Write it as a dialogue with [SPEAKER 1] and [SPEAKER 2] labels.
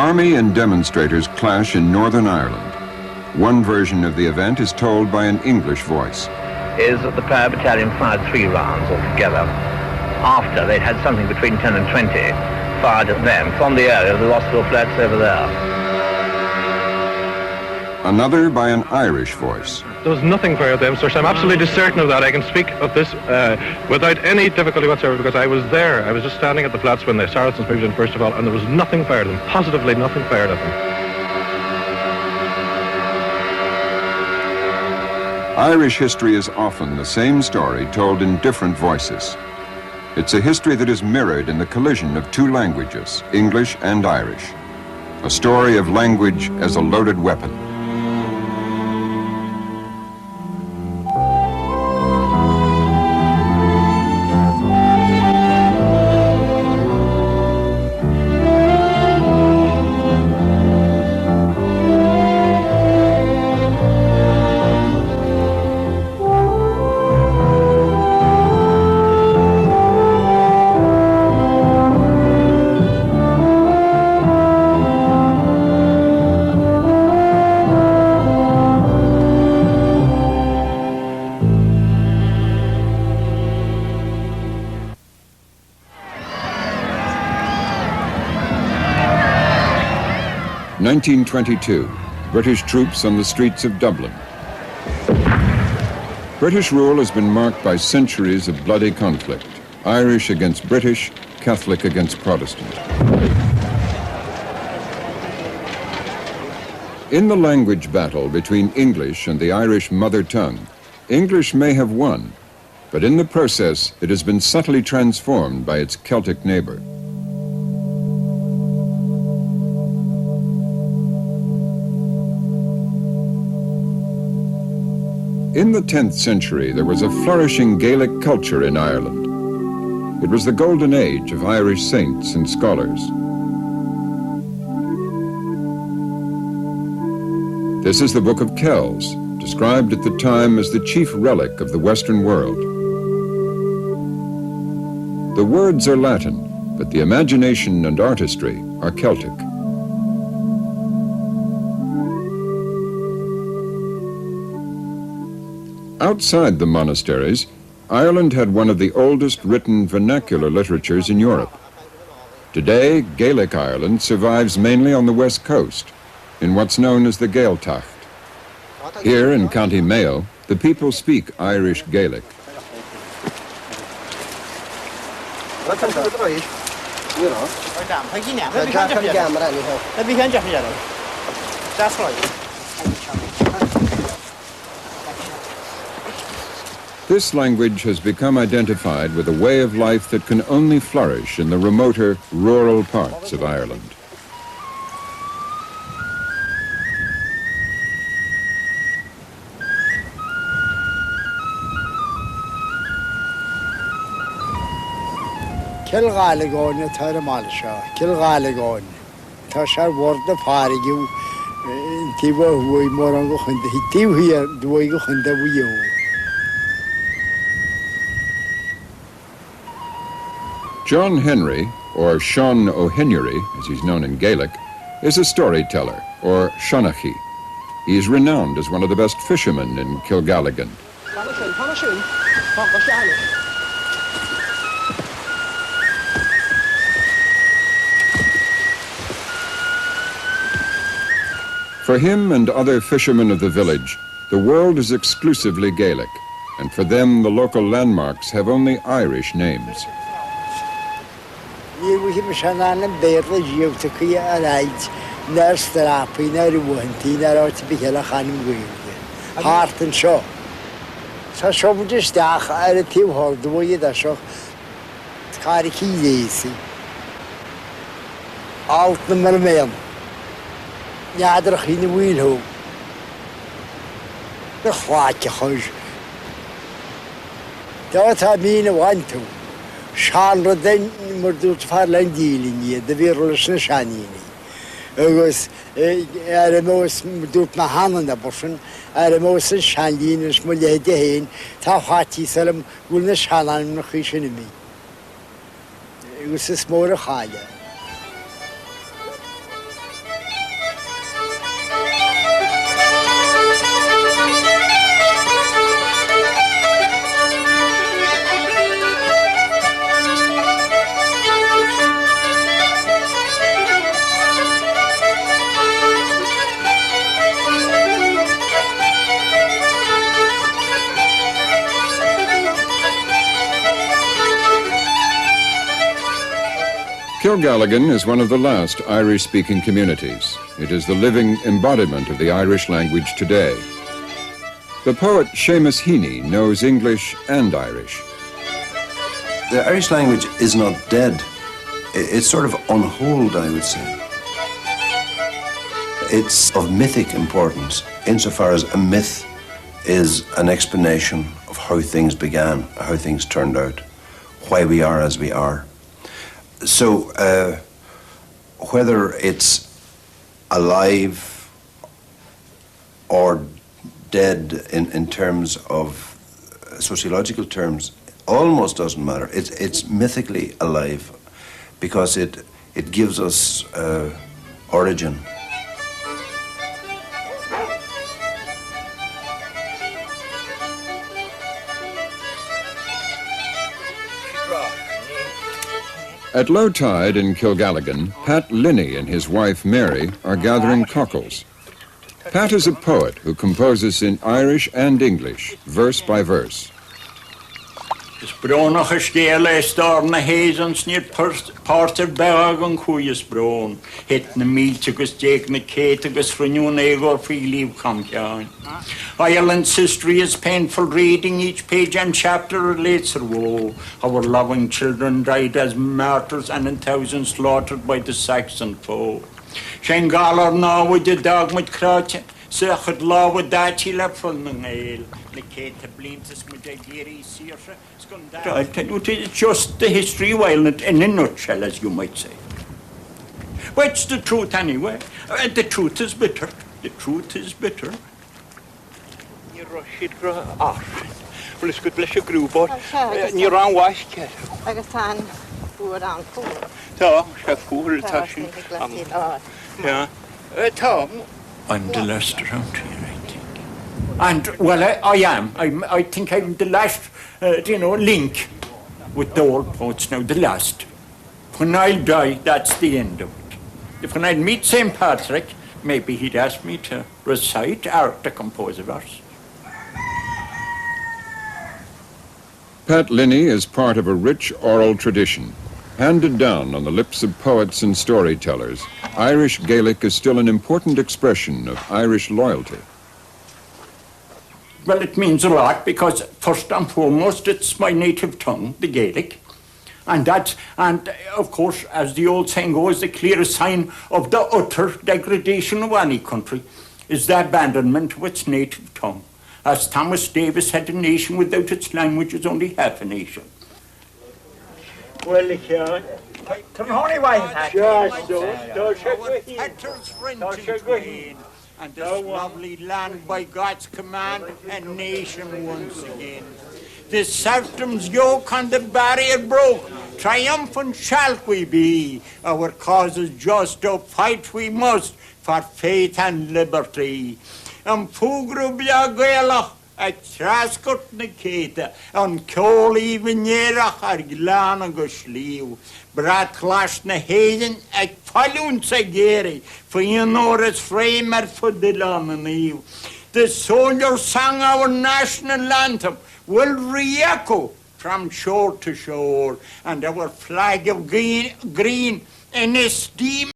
[SPEAKER 1] Army and demonstrators clash in Northern Ireland. One version of the event is told by an English voice.
[SPEAKER 2] Is that the prayer battalion fired 3 rounds altogether. After they'd had something between 10 and 20 fired at them from the area of the Rossville flats over there.
[SPEAKER 1] Another by an Irish voice.
[SPEAKER 3] There was nothing fired at them, sir. I'm absolutely certain of that. I can speak of this without any difficulty whatsoever because I was there. I was just standing at the flats when the Saracens moved in first of all, and there was nothing fired at them. Positively nothing fired at them.
[SPEAKER 1] Irish history is often the same story told in different voices. It's a history that is mirrored in the collision of 2 languages, English and Irish. A story of language as a loaded weapon. (1922), British troops on the streets of Dublin. British rule has been marked by centuries of bloody conflict. Irish against British, Catholic against Protestant. In the language battle between English and the Irish mother tongue, English may have won, but in the process it has been subtly transformed by its Celtic neighbor. In the 10th century, there was a flourishing Gaelic culture in Ireland. It was the golden age of Irish saints and scholars. This is the Book of Kells, described at the time as the chief relic of the Western world. The words are Latin, but the imagination and artistry are Celtic. Outside the monasteries, Ireland had one of the oldest written vernacular literatures in Europe. Today, Gaelic Ireland survives mainly on the west coast, in what's known as the Gaeltacht. Here in County Mayo, the people speak Irish Gaelic. This language has become identified with a way of life that can only flourish in the remoter, rural parts of Ireland.
[SPEAKER 4] Kilgalligan tar malsha, Kilgalligan. Tashar word parigu, tiwa hui morango khunda, tiwa here duigo khunda wiyo.
[SPEAKER 1] John Henry, or Sean O'Henyry, as he's known in Gaelic, is a storyteller, or Shonachie. He is renowned as one of the best fishermen in Kilgalligan. For him and other fishermen of the village, the world is exclusively Gaelic, and for them the local landmarks have only Irish names.
[SPEAKER 4] Heart and shaw. So some just stach at a team hold the way that show. Carry keys. Out the mermaid. Yadra in the wheel home. The white house. That I mean a one to. Charlotte then Murdut Farland dealing ye, the virulous Shanini. Agus most dút na hanna bosin most Shandín is mulle de hain tá hatí salam gúil na Shanán na chiisina mi. Agus is mór a cháile.
[SPEAKER 1] Kilgalligan is one of the last Irish-speaking communities. It is the living embodiment of the Irish language today. The poet Seamus Heaney knows English and Irish.
[SPEAKER 5] The Irish language is not dead. It's sort of on hold, I would say. It's of mythic importance, insofar as a myth is an explanation of how things began, how things turned out, why we are as we are. So, whether it's alive or dead in terms of sociological terms, almost doesn't matter. It's mythically alive because it gives us origin.
[SPEAKER 1] At low tide in Kilgalligan, Pat Linney and his wife Mary are gathering cockles. Pat is a poet who composes in Irish and English, verse by verse.
[SPEAKER 6] Brón a scéala star na héans níor páirtar beag an chuas brón. Het na míte agus déag na céit agus franiún éigor faoi líb chamceáin. Ireland's history is painful reading, each page and chapter relates her woe. Our loving children died as martyrs and in thousands slaughtered by the Saxon foe. Shengalar now with the dog with crouch. Sechad law with that he left from the nail. The Kate blinds with the geary searcher. I tell you, it's just the history of Ireland in a nutshell, as you might say. Well, it's the truth anyway. The truth is bitter. The truth is bitter.
[SPEAKER 7] You're Rashid Arf. Well, it's good bless your groove, and you're on wash, kid.
[SPEAKER 8] I got on food on food.
[SPEAKER 7] So, chef food, touching. Yeah. Tom.
[SPEAKER 6] I'm the last around here, I think. And, well, I am. I think I'm the last, link with the old poets now, the last. When I'll die, that's the end of it. If when I'd meet St. Patrick, maybe he'd ask me to recite or to compose a verse.
[SPEAKER 1] Pat Linney is part of a rich oral tradition. Handed down on the lips of poets and storytellers, Irish Gaelic is still an important expression of Irish loyalty.
[SPEAKER 6] Well, it means a lot because, first and foremost, it's my native tongue, the Gaelic. And of course, as the old saying goes, the clearest sign of the utter degradation of any country is the abandonment of its native tongue. As Thomas Davis said, a nation without its language is only half a nation.
[SPEAKER 7] Well, Sean. Come on, away.
[SPEAKER 6] And this lovely land by God's command, a nation once again. The serfdom's yoke and the barrier broke, triumphant shall we be. Our cause is just, to fight we must for faith and liberty. And Fugru Biagela. A trascot na céta, an ceol even nérach glán agus slíw. Brat glas na héiden ag falún sa géri, for is frame for the land. The soldiers sang our national anthem, will re-echo from shore to shore, and our flag of green in esteem.